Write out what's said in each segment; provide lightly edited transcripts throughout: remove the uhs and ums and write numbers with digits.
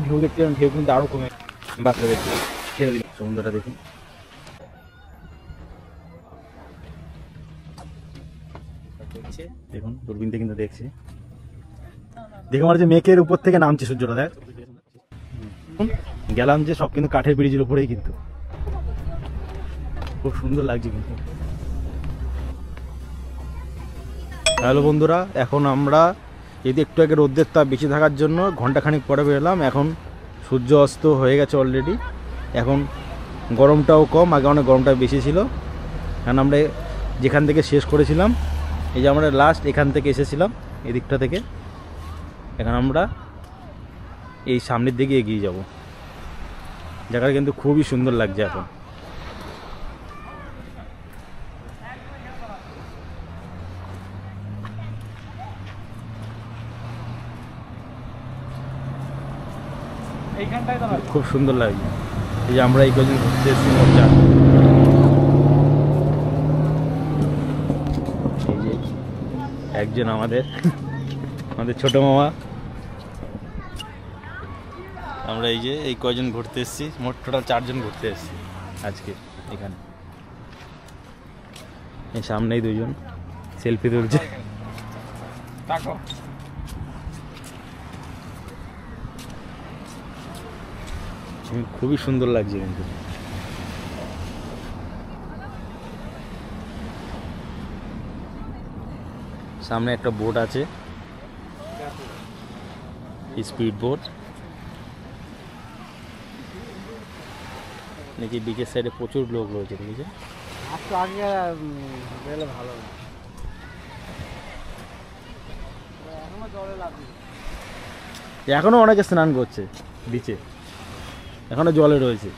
ঢেউ দেখতে ঢেউ কিন্তু আরো কমে বাচ্চা দেখতে ছেড়ে দিল সমুদ্রটা দেখুন। দেখুন দূরবীনতে কিন্তু দেখছি, দেখো আমার যে মেঘের উপর থেকে নামছে সূর্যটা, দেখ গেলাম যে সব কিন্তু কাঠের ব্রিজের উপরেই, কিন্তু খুব সুন্দর লাগছে কিন্তু। হ্যালো বন্ধুরা, এখন আমরা যদি একটু আগে রোদ্রের তাপ বেশি থাকার জন্য ঘন্টাখানিক পরে বেরোলাম, এখন সূর্য অস্ত হয়ে গেছে অলরেডি। এখন গরমটাও কম, আগে অনেক গরমটা বেশি ছিল, কারণ আমরা যেখান থেকে শেষ করেছিলাম, এই যে আমরা লাস্ট এখান থেকে এসেছিলাম এদিকটা থেকে, এখন আমরা এই সামনের দিকে এগিয়ে যাব। জায়গাটা কিন্তু খুবই সুন্দর লাগছে এখন। খুব সুন্দর লাগছে। এই যে আমরা এই কদিন ঘুরতে এসেছি মজা, এই যে একজন আমাদের ছোট মামা, আমরা এই যে এই কয়জন ঘুরতে এসেছি, মোট টোটাল 4 জন ঘুরতে এসেছি আজকে এখানে। এই সামনেই 2 জন সেলফি তুলছে, খুবই সুন্দর লাগছে কিন্তু। সামনে একটা বোট আছে, স্পিড বোট, নাকি বিচের সাইডে প্রচুর লোক রয়েছে, দেখেছে এখনো অনেকে স্নান করছে বিচে, এখনো জলে রয়েছে।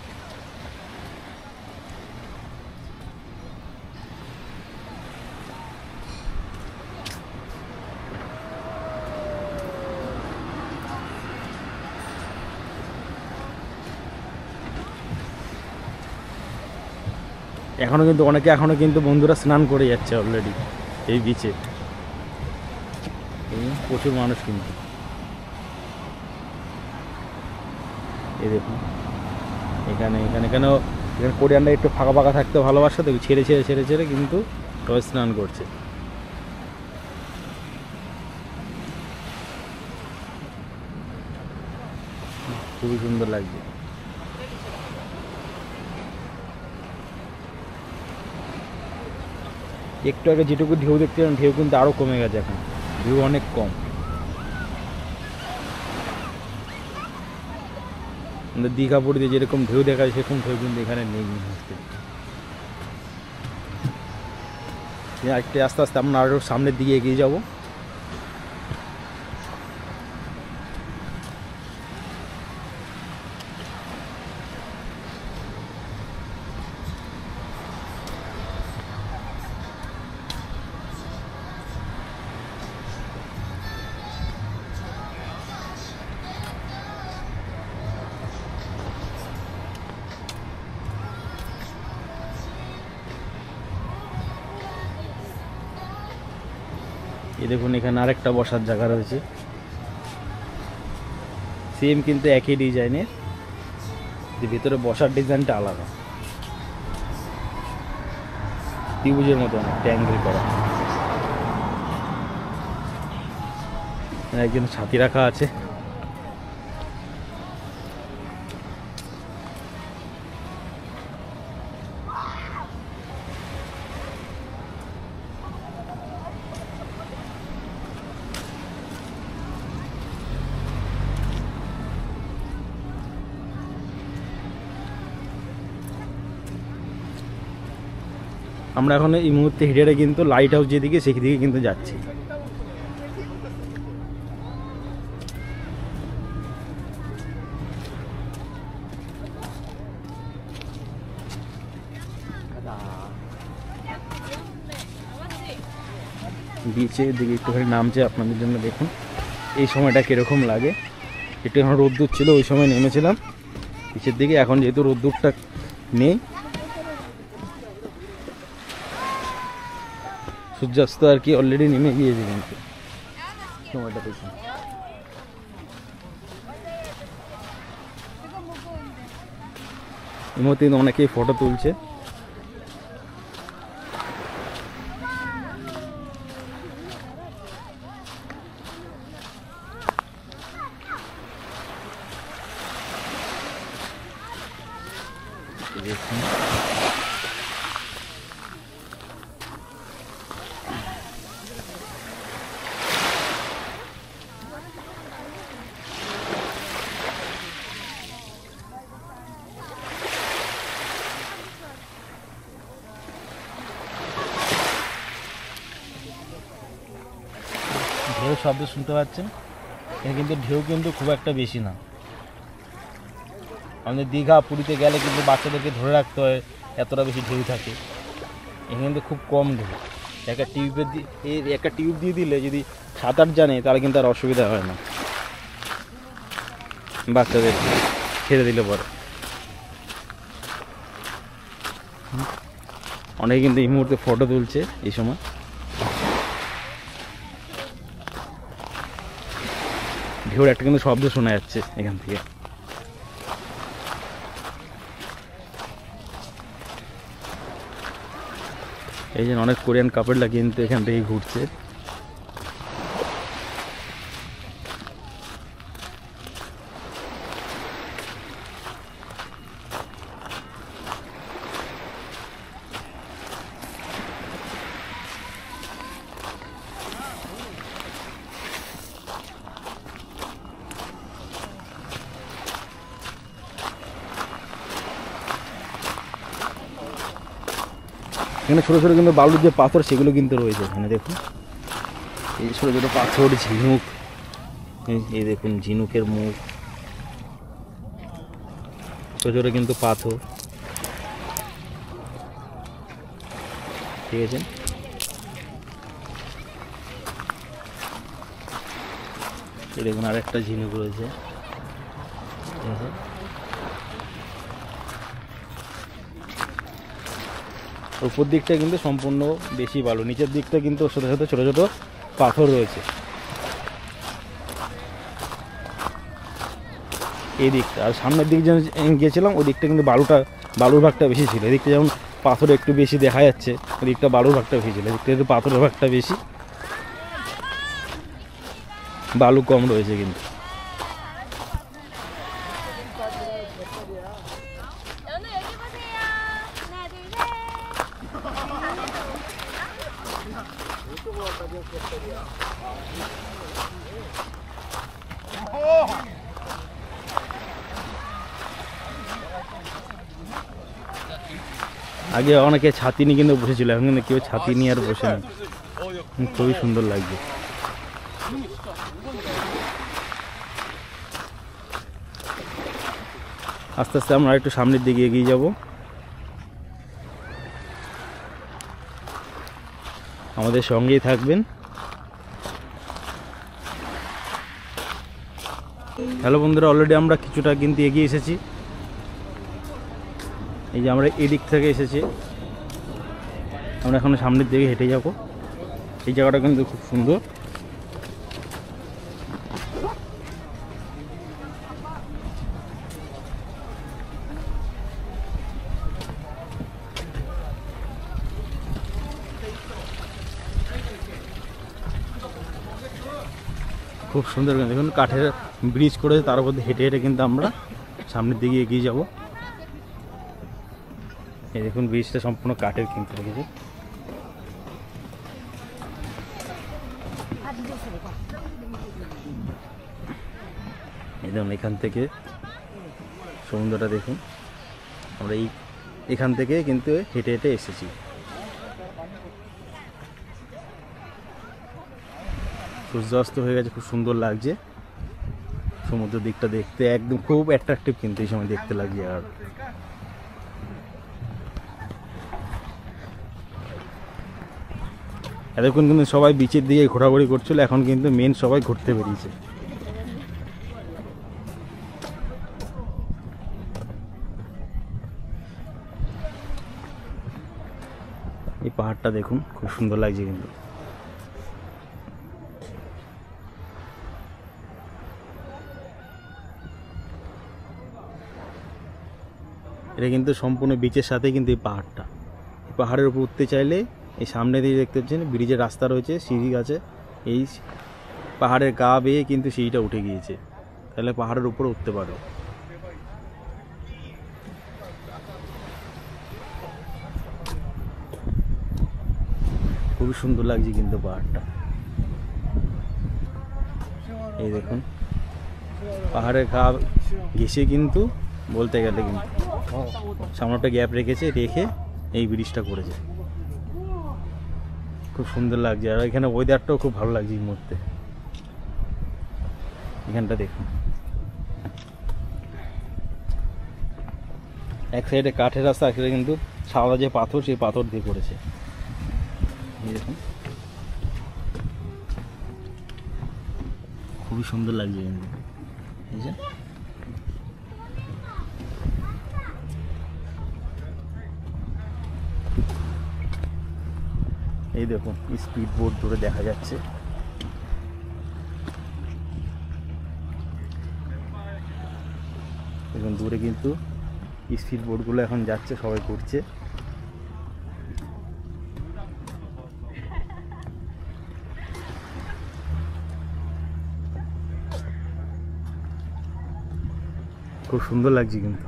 এখনো কিন্তু অনেকে বন্ধুরা স্নান করে যাচ্ছে অলরেডি এই বিচে, প্রচুর মানুষ কিন্তু। এই দেখুন এখানে কোরিয়ানরা একটু ফাঁকা ফাঁকা থাকতে ভালোবাসে, তো ছেড়ে কিন্তু সবাই স্নান করছে। খুবই সুন্দর লাগছে। একটু আগে যেটুকু ঢেউ দেখতে ঢেউ কিন্তু আরো কমে গেছে, এখন ঢেউ অনেক কম। দীঘা পুরীতে যেরকম ঢেউ দেখা যায় সেরকম ঢেউ কিন্তু এখানে নেই। একটু আস্তে আস্তে আমরা আরো সামনের দিকে এগিয়ে যাব। এই দেখুন এখানে আরেকটা বসার জায়গা রয়েছে, সেম কিন্তু একই ডিজাইনের, ভিতরে বসার ডিজাইনটা আলাদা, ত্রিভুজের মতো ট্যাঙ্গেল করা। একজন ছাতি রাখা আছে। আমরা এখন এই মুহূর্তে হেঁটে কিন্তু লাইট হাউস যেদিকে সেদিকে কিন্তু যাচ্ছি। বিচের দিকে একটুখানি নামছে আপনাদের জন্য, দেখুন এই সময়টা কিরকম লাগে। একটু এখন রোদ্দুর ছিল, ওই সময় নেমেছিলাম বিচের দিকে, এখন যেহেতু রোদ্দুরটা নেই, সূর্যাস্ত আর কি অলরেডি নেমে গিয়েছে কিন্তু সময়টা দেখুন। এই মুহূর্তে কিন্তু অনেকেই ফটো তুলছে। ঢেউ শব্দ শুনতে পাচ্ছেন, এখানে কিন্তু ঢেউ কিন্তু খুব একটা বেশি না। আমাদের দীঘা পুরীতে গেলে কিন্তু বাচ্চাদেরকে ধরে রাখতে হয়, এতটা বেশি ঢেউ থাকে। এখানে কিন্তু খুব কম ঢেউ। একটা টিউব দিয়ে দিলে যদি সাঁতার জানে তাহলে কিন্তু আর অসুবিধা হয় না বাচ্চাদের ছেড়ে দিলে পরে। অনেকে কিন্তু এই মুহূর্তে ফটো তুলছে এই সময়। ঢেউর একটা কিন্তু শব্দ শোনা যাচ্ছে এখান থেকে। এই যে অনেক কোরিয়ান কাপড়লা কিন্তু এখান থেকে ঘুরছে। এখানে ছোটো ছোটো কিন্তু বালুর যে পাথর সেগুলো কিন্তু রয়েছে এখানে দেখুন। এই ছোটো ছোটো পাথর, ঝিনুক, এই দেখুন ঝিনুকের মুখ, ছোটো ছোটো কিন্তু পাথর, ঠিক আছে। এই দেখুন আরেকটা ঝিনুক রয়েছে, ঠিক আছে। উপর দিকটা কিন্তু সম্পূর্ণ বেশি বালু, নিচের দিকটা কিন্তু ছোটো ছোটো ছোটো ছোটো পাথর রয়েছে। এই দিকটা আর সামনের দিক যেমন গিয়েছিলাম ওই দিকটা কিন্তু বালুর ভাগটা বেশি ছিল। এদিকটা যেমন পাথর একটু বেশি দেখা যাচ্ছে, ওই দিকটা বালুর ভাগটা বেশি ছিল। এদিকটা একটু পাথরের ভাগটা বেশি, বালু কম রয়েছে কিন্তু। আগে অনেকে ছাতি নিয়ে কিন্তু বসেছিল, এখন কিন্তু কেউ ছাতি নিয়ে আর বসে না। খুবই সুন্দর লাগছে। আস্তে আস্তে আমরা একটু সামনের দিকে এগিয়ে যাব। আমাদের সঙ্গেই থাকবেন। হ্যালো বন্ধুরা, অলরেডি আমরা কিছুটা কিন্তু এগিয়ে এসেছি। এই যে আমরা এদিক থেকে এসেছি, আমরা এখন সামনের দিকে হেঁটে যাব। এই জায়গাটা কিন্তু খুব সুন্দর। খুব সুন্দর দেখুন, কাঠের ব্রিজ করে তার উপর হেঁটে হেঁটে কিন্তু আমরা সামনের দিকে এগিয়ে যাব। এই দেখুন ব্রিজটা সম্পূর্ণ কাঠের কিন্তু রেখেছে। এই দেখুন এখান থেকে সমুদ্রটা দেখুন। আমরা এখান থেকে কিন্তু হেঁটে হেঁটে এসেছি। সূর্যাস্ত হয়ে গেছে, খুব সুন্দর লাগছে। সমুদ্র দিকটা দেখতে একদম খুব অ্যাট্রাকটিভ কিন্তু এই সময় দেখতে লাগছে। আর এতক্ষণ কিন্তু সবাই বিচের দিকে ঘোরাঘুরি করছিল, এখন কিন্তু মেন সবাই ঘুরতে বেরিয়েছে। এই পাহাড়টা দেখুন, খুব সুন্দর লাগছে কিন্তু। এটা কিন্তু সম্পূর্ণ বিচের সাথে কিন্তু এই পাহাড়টা। এই পাহাড়ের উপর উঠতে চাইলে এই সামনে দিয়ে দেখতে পাচ্ছেন ব্রিজের রাস্তা রয়েছে, সিঁড়ি আছে, এই পাহাড়ের গা বেয়ে কিন্তু সিঁড়িটা উঠে গিয়েছে, তাহলে পাহাড়ের উপরে উঠতে পারো। খুবই সুন্দর লাগছে কিন্তু পাহাড়টা। এই দেখুন পাহাড়ের গা ঘেঁষে কিন্তু বলতে গেলে কিন্তু সামনেটা গ্যাপ রেখেছে, রেখে এই ব্রিজটা করেছে। খুব সুন্দর লাগছে, আর এখানে ওয়েদারটাও খুব ভালো লাগছে এই মুহূর্তে। এখানটা দেখুন এক সাইডে কাঠের রাস্তা, এক সাইডে কিন্তু সাদা যে পাথর, সেই পাথর দিয়ে করেছে। দেখুন খুবই সুন্দর লাগছে কিন্তু, এই দেখুন স্পিড বোট ধরে দেখা যাচ্ছে। এখন দূরে কিন্তু স্পিড বোটগুলো এখন যাচ্ছে, সবাই ঘুরছে। খুব সুন্দর লাগছে কিন্তু।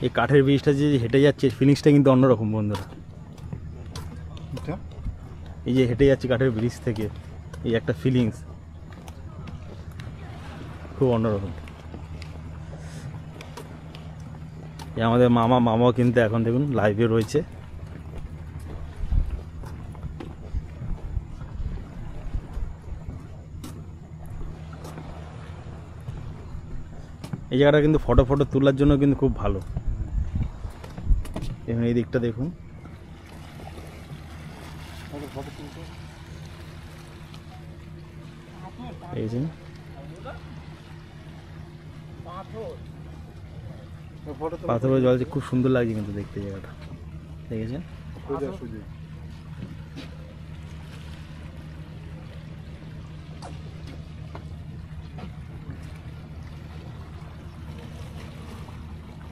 এই কাঠের ব্রিজটা যে হেঁটে যাচ্ছে, ফিলিংসটা কিন্তু অন্যরকম বন্ধুরা। এই যে হেঁটে যাচ্ছে কাঠের ব্রিজ থেকে, এই একটা ফিলিংস খুব অন্যরকম। আমাদের মামাও কিন্তু এখন দেখুন লাইভে রয়েছে। এই জায়গাটা কিন্তু ফটো তোলার জন্য কিন্তু খুব ভালো। এখন এই দিকটা দেখুন, পাথর জলছে, খুব সুন্দর লাগছে কিন্তু দেখতে জায়গাটা, দেখেছেন?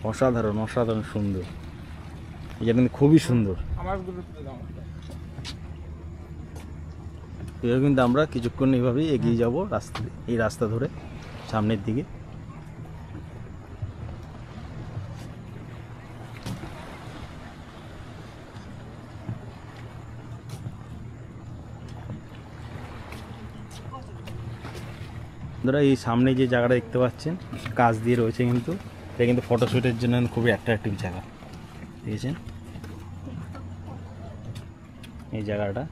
অসাধারণ অসাধারণ সুন্দর, এটা কিন্তু খুবই সুন্দর। এবার কিন্তু আমরা কিছুক্ষণ এইভাবেই এগিয়ে যাব এই রাস্তা ধরে সামনের দিকে। ধরা এই সামনে যে জায়গাটা দেখতে পাচ্ছেন কাঁচ দিয়ে রয়েছে, কিন্তু এটা কিন্তু ফটোশ্যুটের জন্য খুবই অ্যাট্রাকটিভ জায়গা, দেখেছেন এই জায়গাটা।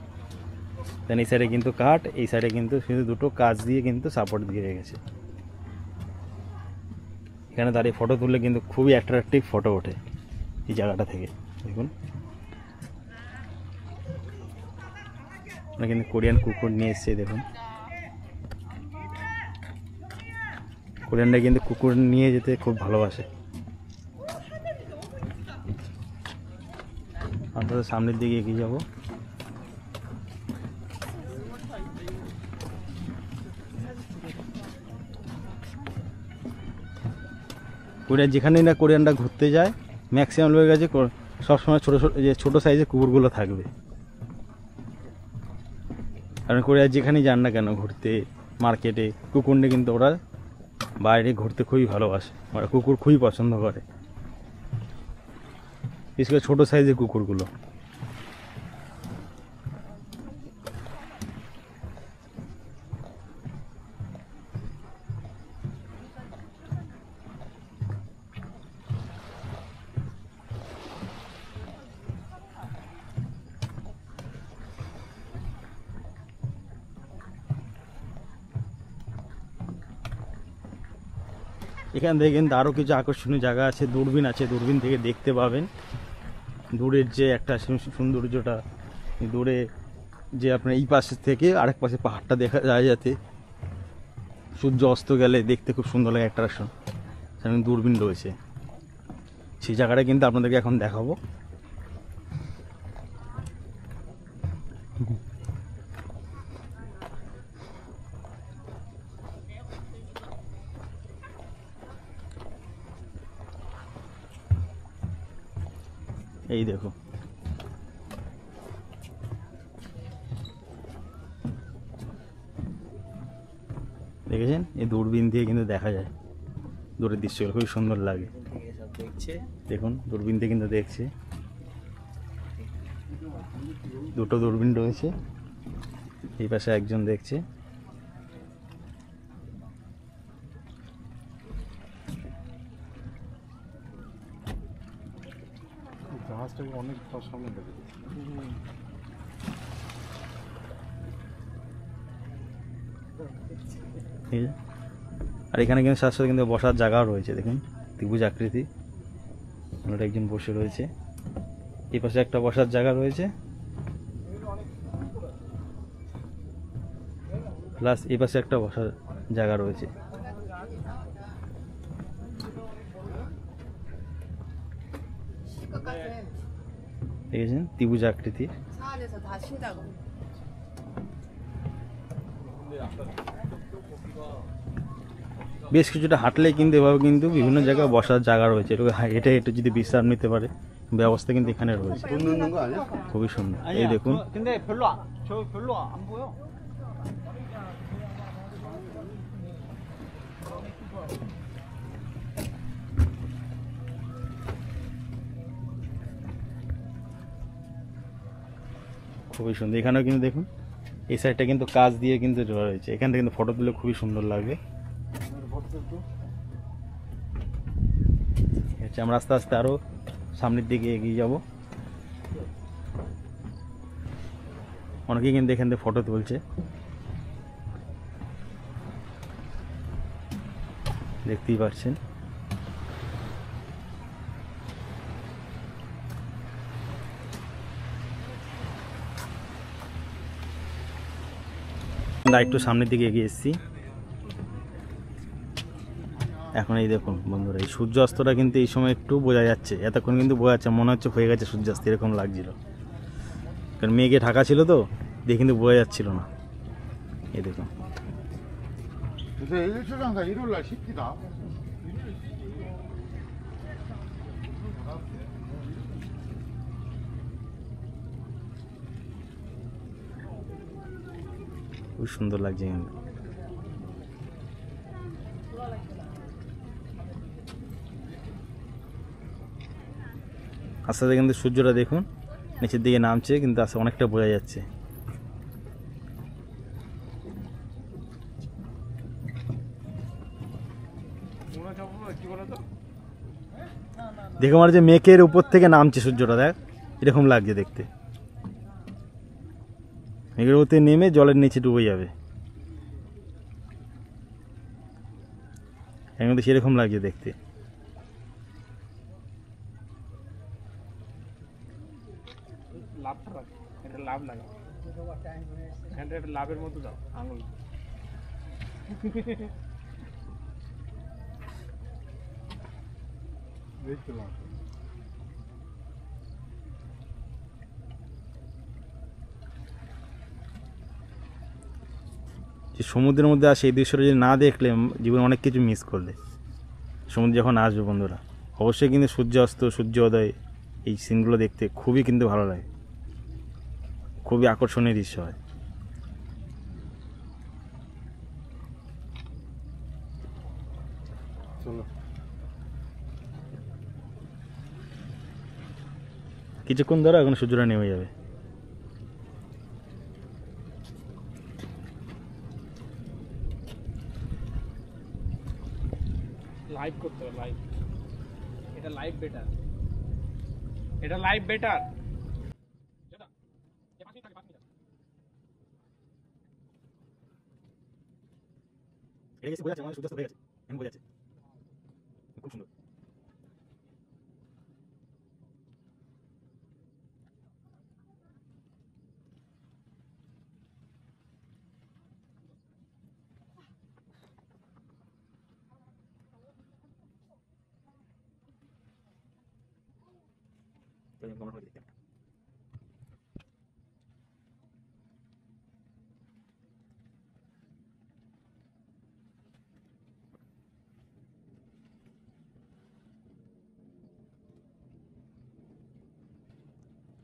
দেন এই সাইডে কিন্তু কাঠ, এই সাইডে কিন্তু শুধু দুটো কাঁচ দিয়ে কিন্তু সাপোর্ট দিয়ে রেখেছে। এখানে দাঁড়িয়ে ফটো তুললে কিন্তু খুবই অ্যাট্রাকটিভ ফটো ওঠে এই জায়গাটা থেকে। দেখুন কিন্তু কোরিয়ান কুকুর নিয়ে এসছে, দেখুন কোরিয়ানরা কিন্তু কুকুর নিয়ে যেতে খুব ভালোবাসে। আমরা সামনের দিকে এগিয়ে যাব। কোরিয়া যেখানেই না কোরিয়ানরা ঘুরতে যায়, ম্যাক্সিমাম লোকের কাছে সবসময় ছোটো সাইজের কুকুরগুলো থাকবে। কারণ কোরিয়া যেখানেই যান না কেন ঘুরতে, মার্কেটে, কুকুর নিয়ে কিন্তু ওরা বাইরে ঘুরতে খুবই ভালোবাসে, ওরা কুকুর খুবই পছন্দ করে, বিশেষ করে ছোটো সাইজের কুকুরগুলো। এখান থেকে কিন্তু আরও কিছু আকর্ষণীয় জায়গা আছে, দূরবীন আছে, দূরবীন থেকে দেখতে পাবেন দূরের যে একটা সৌন্দর্যটা, দূরে যে আপনার এই পাশে থেকে আরেক পাশে পাহাড়টা দেখা যায়, যাতে সূর্য অস্ত গেলে দেখতে খুব সুন্দর লাগে, অ্যাট্রাকশন। সেখানে দূরবীন রয়েছে। সেই জায়গাটা কিন্তু আপনাদেরকে এখন দেখাবো। এই দেখো, দেখেছেন এই দূরবীন দিয়ে কিন্তু দেখা যায় দূরের দৃশ্যগুলো, খুবই সুন্দর লাগে। দেখুন দূরবীন দিয়ে কিন্তু দেখছে, দুটো দূরবীন রয়েছে, এই পাশে একজন দেখছে। জাহাজটাকে অনেক সামনে দেখে, আর এখানে কিন্তু সাথে সাথে কিন্তু বসার জায়গাও রয়েছে। দেখুন ত্রিভুজ আকৃতি, ওখানে একজন বসে রয়েছে, এই পাশে একটা বসার জায়গা রয়েছে, প্লাস এই পাশে একটা বসার জায়গা রয়েছে। দেখেছেন ত্রিভুজ আকৃতি। বেশ কিছুটা হাঁটলেই কিন্তু এভাবে কিন্তু বিভিন্ন জায়গায় বসার জায়গা রয়েছে, হেঁটে হেঁটে যদি বিশ্রাম নিতে পারে ব্যবস্থা কিন্তু এখানে রয়েছে, খুবই সুন্দর। এই দেখুন খুবই সুন্দর। এখানেও কিন্তু দেখুন এই সাইডটা কিন্তু কাজ দিয়ে কিন্তু রয়েছে, এখান থেকে কিন্তু ফটো তুলে খুবই সুন্দর লাগবে। আমরা আস্তে আস্তে আরো সামনের দিকে এগিয়ে যাব। অনেকেই কিন্তু এখান থেকে ফটো তুলছে, দেখতেই পাচ্ছেন। একটু সামনের দিকে এগিয়ে এসেছি। এখন এই দেখুন বন্ধুরা, এই সূর্য অস্তটা কিন্তু এই সময় একটু বোঝা যাচ্ছে, এতক্ষণ কিন্তু বোঝা যাচ্ছে, মনে হচ্ছে হয়ে গেছে সূর্যাস্ত, এরকম লাগছিল, কারণ মেঘে ঢাকা ছিল তো, দিয়ে কিন্তু বোঝা যাচ্ছিল না। এই দেখুন খুব সুন্দর লাগছে কিন্তু। আস্তে আস্তে কিন্তু সূর্যটা দেখুন নিচের দিকে নামছে, কিন্তু আস্তে অনেকটা বোঝা যাচ্ছে। দেখো আমার যে মেঘের উপর থেকে নামছে সূর্যটা, দেখ এরকম লাগছে দেখতে, মেঘের উপর থেকে নেমে জলের নিচে ডুবে যাবে, এখন তো সেরকম লাগছে দেখতে। লাভের মতো দাও আঙুল যে সমুদ্রের মধ্যে আসে এই দৃশ্যটা যদি না দেখলে জীবনে অনেক কিছু মিস করলে। সমুদ্রে যখন আসবে বন্ধুরা অবশ্যই কিন্তু সূর্য অস্ত সূর্য উদয় এই সিনগুলো দেখতে খুবই কিন্তু ভালো লাগে, খুবই আকর্ষণীয় দৃশ্য হয়। চলো কিছুক্ষণ ধরে এখন সূর্যটা নেমে যাবে। লাইভ করতে হবে, লাইভ, এটা লাইভ বেটার, এটা লাইভ বেটার। খুব সুন্দর।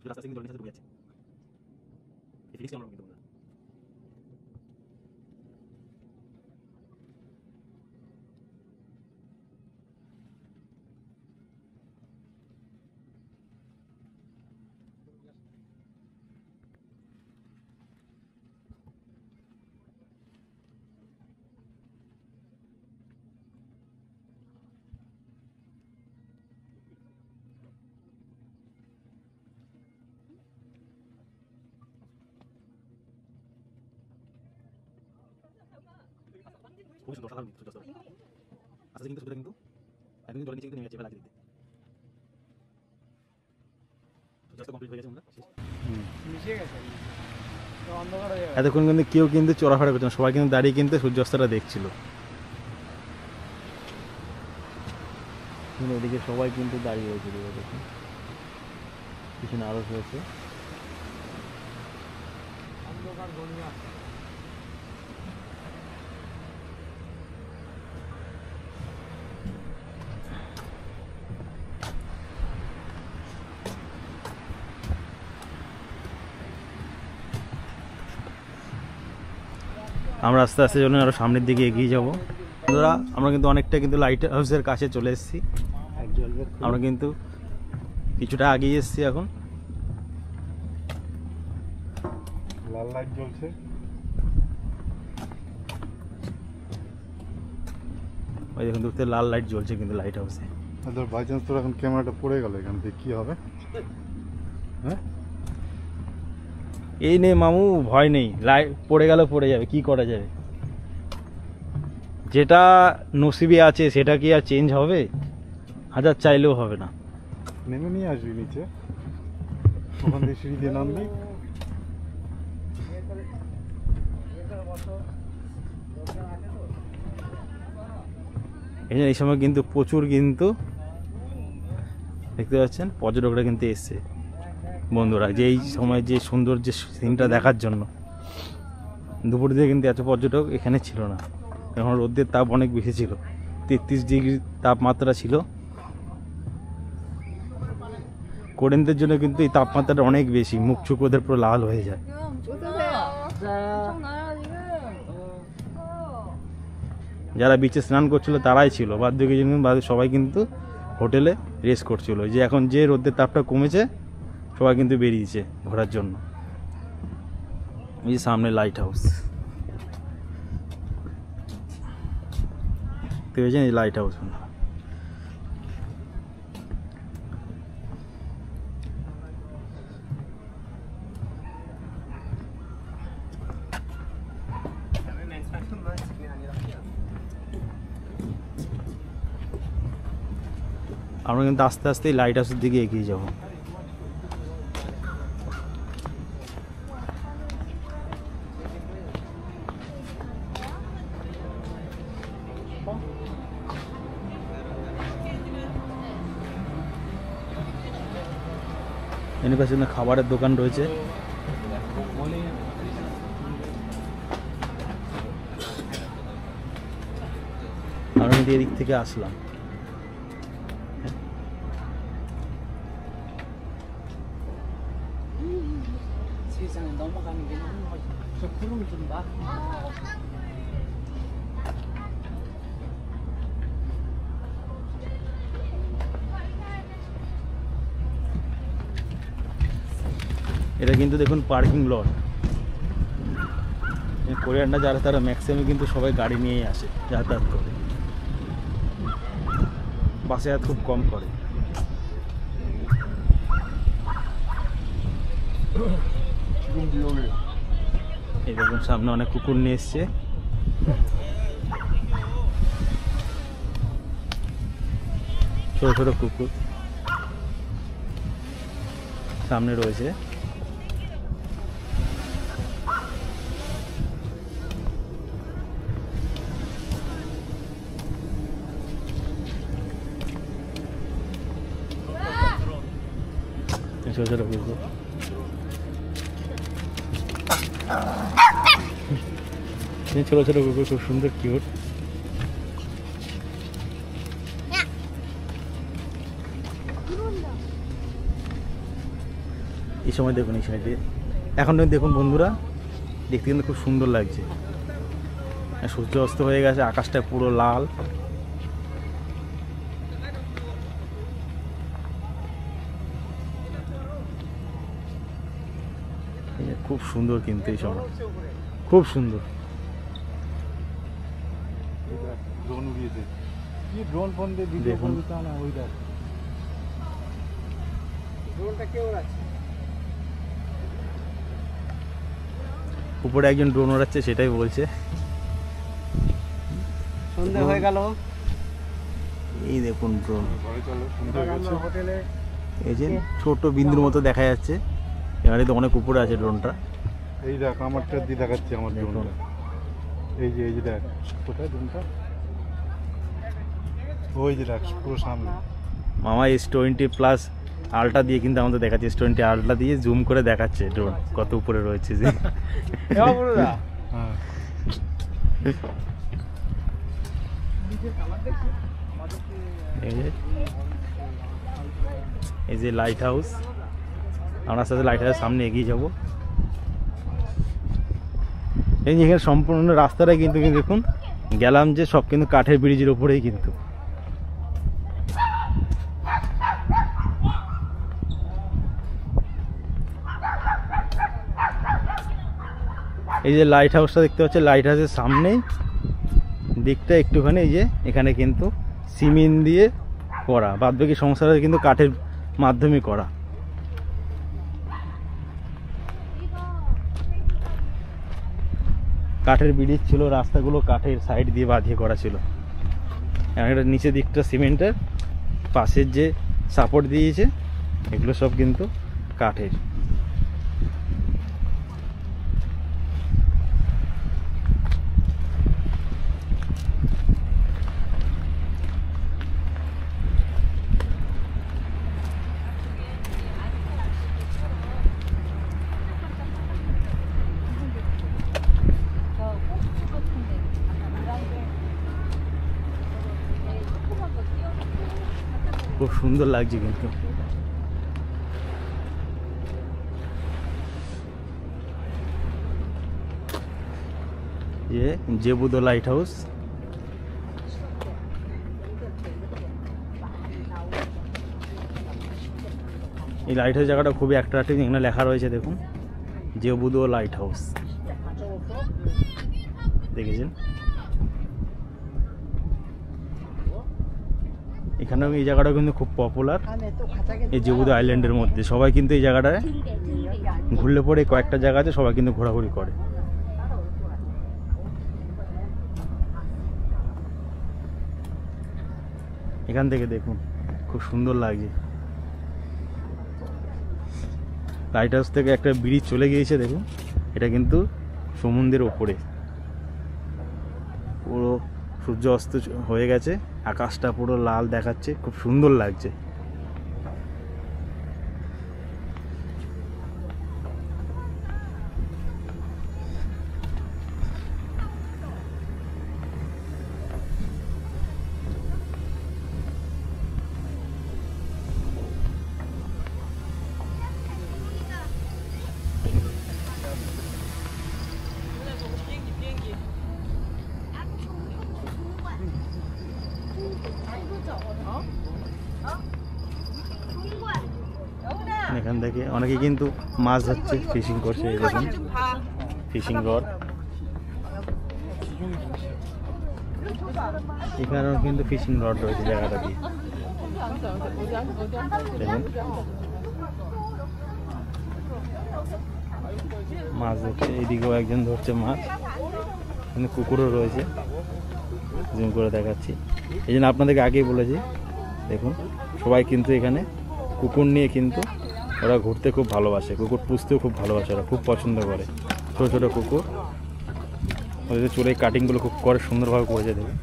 রাস্তা থেকে জলের সাথে ডুবে যাচ্ছে এই ফিলিংস কেমন কিন্তু খুব সুন্দর সাধারণ সূর্যাস্ত আস্তে কিন্তু সূর্যটা কিন্তু একদিন জলের নিচে কিন্তু নেমে যাচ্ছে এবার লাগে দেখতে সূর্যাস্ত কমপ্লিট হয়ে গেছে আমরা মিশে গেছে তো অন্ধকার হয়ে গেছে এতক্ষণ কিন্তু কেউ কিন্তু চলাফেরা করছে না, সবাই কিন্তু দাঁড়িয়ে কিন্তু সূর্যাস্তটা দেখছিল। এদিকে সবাই কিন্তু দাঁড়িয়ে রয়েছে, দেখুন পিছনে আরো রয়েছে। অন্ধকার দুনিয়া আমরা আস্তে আস্তে জন্য আরো সামনের দিকে এগিয়ে যাব। বন্ধুরা আমরা কিন্তু অনেকটা কিন্তু লাইট হাউসের কাছে চলে এসেছি, আমরা কিন্তু কিছুটা এগিয়ে এসেছি। এখন লাল লাইট জ্বলছে, ওই দেখুন দূর থেকে লাল লাইট জ্বলছে কিন্তু লাইট হাউসে। ধর বাই চান্স তোর এখন ক্যামেরাটা পড়ে গেল এখান থেকে কি হবে? হ্যাঁ এই নেই মামু, ভয় নেই, লাইট পড়ে গেলে পড়ে যাবে, কি করা যাবে? যেটা নসিবে আছে সেটা কি আর চেঞ্জ হবে? হাজার চাইলেও হবে না। নেমে নিয়ে আসবি নিচে, ওখান থেকে সিঁড়ি দিয়ে নামবি। এই সময় কিন্তু প্রচুর কিন্তু দেখতে পাচ্ছেন পর্যটকরা কিন্তু এসছে বন্ধুরা, যে এই সময় যে সুন্দর যে সিনটা দেখার জন্য। দুপুর দিয়ে কিন্তু এত পর্যটক এখানে ছিল না, এখন রোদের তাপ অনেক বেশি ছিল, 33 ডিগ্রি তাপমাত্রা ছিল। কোরেনদের জন্য কিন্তু এই তাপমাত্রাটা অনেক বেশি, মুখ চুখ ওদের পুরো লাল হয়ে যায়। যারা বিচে স্নান করছিল তারাই ছিল, বাদ বাকি সবাই কিন্তু হোটেলে রেস্ট করছিল। যে এখন যে রোদের তাপটা কমেছে সবাই কিন্তু বেরিয়েছে ঘোরার জন্য। এই সামনে লাইট হাউস দেখেছেন, এই লাইট হাউস। আমরা কিন্তু আস্তে আস্তে লাইট হাউসের দিকে এগিয়ে যাব। এর পাশে খাবারের দোকান রয়েছে। আমরা কিন্তু এদিক থেকে আসলাম। 세상에 넘어가는 게 너무 멋있어. 저 구름 좀 봐. এটা কিন্তু দেখুন পার্কিং লট। কোরিয়ানরা যারা তারা ম্যাক্সিমাম কিন্তু সবাই গাড়ি নিয়েই আসে, যাতায়াত করে, বাসে আর খুব কম করে। এই দেখুন সামনে অনেক কুকুর নিয়ে এসছে। ছোট ছোট কুকুর সামনে রয়েছে। ছোট ছোট কুকুর। ছোট ছোট কুকুর খুব সুন্দর কিউট। এই সময় দেখুন এই সাইডে এখন দেখুন বন্ধুরা, দেখতে কিন্তু খুব সুন্দর লাগছে। সূর্য অস্ত হয়ে গেছে, আকাশটা পুরো লাল। খুব সুন্দর কিন্তু এই সময়, খুব সুন্দর। ড্রোন উড়িয়েছে, কি ড্রোন ফোন দিয়ে ভিডিও দেখুন। করবি তা না, ওই দেখ ড্রোনটা কেউ আছে। উপরে একজন ড্রোন ওড়াচ্ছে, সেটাই বলছে। সন্ধ্যা হয়ে গেল, এই দেখুন ড্রোন, ঘরে চলো, সন্ধ্যা হয়ে গেছে। হোটেলে এই যে ছোট বিন্দুর মতো দেখা যাচ্ছে, এখানে তো অনেক উপরে আছে ড্রোনটা। এই দেখ আমারটা দিয়ে দেখাচ্ছি আমার ড্রোনটা, এই যে দেখ কোথায় ড্রোনটা, ওই যে দেখ পুরো সামনে। মামা S20+ আলট্রা দিয়ে কিন্তু আমাদের দেখাচ্ছে, S20 আলট্রা দিয়ে জুম করে দেখাচ্ছে ড্রোন কত উপরে রয়েছে যে। হ্যাঁ এই যে লাইট হাউস, আমরা সাথে লাইট হাউসের সামনে এগিয়ে যাব। এই যে এখানে সম্পূর্ণ রাস্তাটা কিন্তু দেখুন গেলাম যে সব কিন্তু কাঠের ব্রিজের উপরেই কিন্তু। এই যে লাইট হাউসটা দেখতে পাচ্ছেন, লাইট হাউসের সামনেই দিকটা একটুখানি এই যে এখানে কিন্তু সিমেন্ট দিয়ে করা, বাদবাকি সংসারটা কিন্তু কাঠের মাধ্যমে করা। কাঠের ব্রিজ ছিল, রাস্তাগুলো কাঠের সাইড দিয়ে বাঁধিয়ে করা ছিল। এখন এটা নিচের দিকটা সিমেন্টের, পাশের যে সাপোর্ট দিয়েছে এগুলো সব কিন্তু কাঠের। খুব সুন্দর লাগছে কিন্তু। জেবুদো লাইট হাউস, এই লাইট হাউস জায়গাটা খুবই অ্যাট্রাক্টিভ। এখানে লেখা রয়েছে দেখুন জেবুদো লাইট হাউস, দেখেছেন? এখানেও এই জায়গাটা কিন্তু খুব পপুলার, এই জেবুদো আইল্যান্ডের মধ্যে সবাই কিন্তু এই জায়গাটায় ঘুরলে পরে কয়েকটা জায়গা আছে, সবাই কিন্তু ঘোরাঘুরি করে। এখান থেকে দেখুন খুব সুন্দর লাগছে। লাইট হাউস থেকে একটা ব্রিজ চলে গিয়েছে দেখুন, এটা কিন্তু সমুদ্রের ওপরে। পুরো সূর্য অস্ত হয়ে গেছে, আকাশটা পুরো লাল দেখাচ্ছে, খুব সুন্দর লাগছে। এখান থেকে অনেকে কিন্তু মাছ ধরছে, ফিশিং করছে। এই দেখুন ফিশিং রড, এখানেও কিন্তু ফিশিং রড রয়েছে জায়গাটা দিয়ে। দেখুন মাছ ধরছে, এইদিকেও একজন ধরছে মাছ, এখানে কুকুরও রয়েছে, জুম করে দেখাচ্ছি। এই জন্য আপনাদেরকে আগেই বলেছি, দেখুন সবাই কিন্তু এখানে কুকুর নিয়ে কিন্তু ওরা ঘুরতে খুব ভালোবাসে, কুকুর পুষতেও খুব ভালোবাসে, ওরা খুব পছন্দ করে ছোটো ছোটো কুকুর। ওদের চুলের কাটিংগুলো খুব করে সুন্দরভাবে করেছে, দেখুন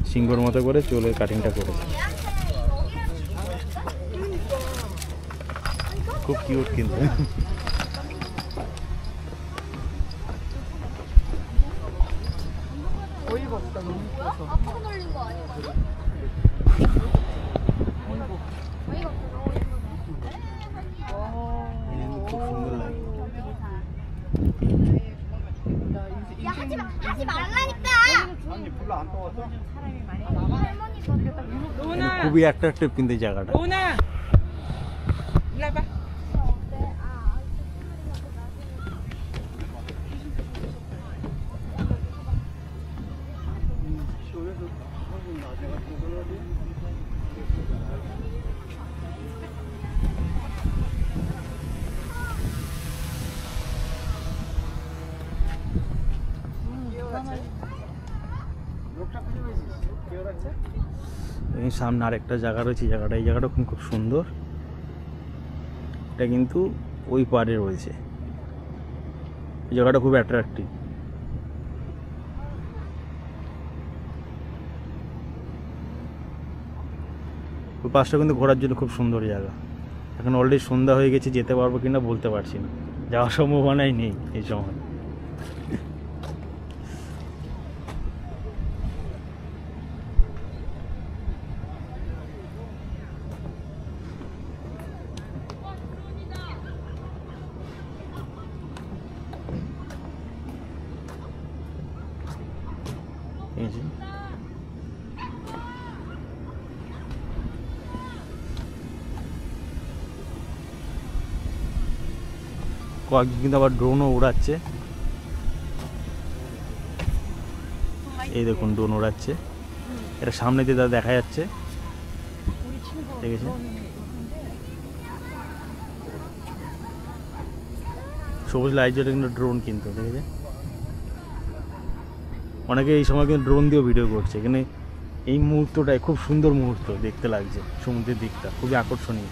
সিংহর মতো করে চুলের কাটিংটা করেছে। খুব কিউট কিন্তু। 아빠가 놀린 거 아니야? 어이가 খুব সুন্দর লাগে। 야 하지 말라니까. খুবই অ্যাট্রাকটিভ কিন্তু এই জায়গাটা। 오나 일로 와봐. এই সামনে আরেকটা জায়গা রয়েছে, এই জায়গাটা খুব সুন্দর। এটা কিন্তু ওই পারে রয়েছে, এই জায়গাটা খুব অ্যাট্রাকটিভ। ওই পাশটা কিন্তু ঘোরার জন্য খুব সুন্দর জায়গা। এখন অলরেডি সন্ধ্যা হয়ে গেছে, যেতে পারবো কিনা বলতে পারছি না, যাওয়ার সম্ভাবনাই নেই এই সময়। ঠিক আছে, কয়েকজন কিন্তু আবার ড্রোনও উড়াচ্ছে। এই দেখুন ড্রোন উড়াচ্ছে, এটা সামনে দিয়ে তারা দেখা যাচ্ছে। ঠিক আছে, সবুজ লাইট যেটা কিন্তু ড্রোন কিন্তু, ঠিক আছে। অনেকে এই সময় কিন্তু ড্রোন দিয়েও ভিডিও করছে। এখানে এই মুহূর্তটাই খুব সুন্দর মুহূর্ত দেখতে লাগছে, সমুদ্রের দিকটা খুবই আকর্ষণীয়।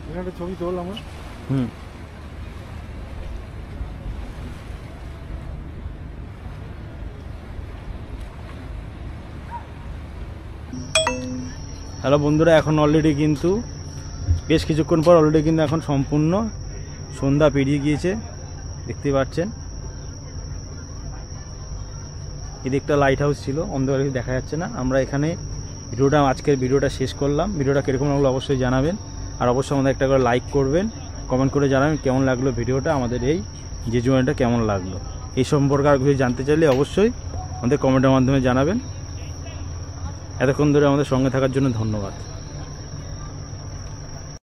এখানে ছবি তোল আমার। হ্যালো বন্ধুরা, এখন অলরেডি কিন্তু বেশ কিছুক্ষণ পর অলরেডি কিন্তু এখন সম্পূর্ণ সন্ধ্যা পেরিয়ে গিয়েছে, দেখতে পাচ্ছেন। এদিকটা লাইট হাউস ছিল, অন্ধকারে দেখা যাচ্ছে না। আমরা এখানে আজকের ভিডিওটা শেষ করলাম। ভিডিওটা কীরকম লাগলো অবশ্যই জানাবেন, আর অবশ্যই আমাদের একটা করে লাইক করবেন, কমেন্ট করে জানাবেন কেমন লাগলো ভিডিওটা, আমাদের এই জেজুয়ানিটা কেমন লাগলো। এই সম্পর্কে আর কিছু জানতে চাইলে অবশ্যই আমাদের কমেন্টের মাধ্যমে জানাবেন। এতক্ষণ ধরে আমাদের সঙ্গে থাকার জন্য ধন্যবাদ।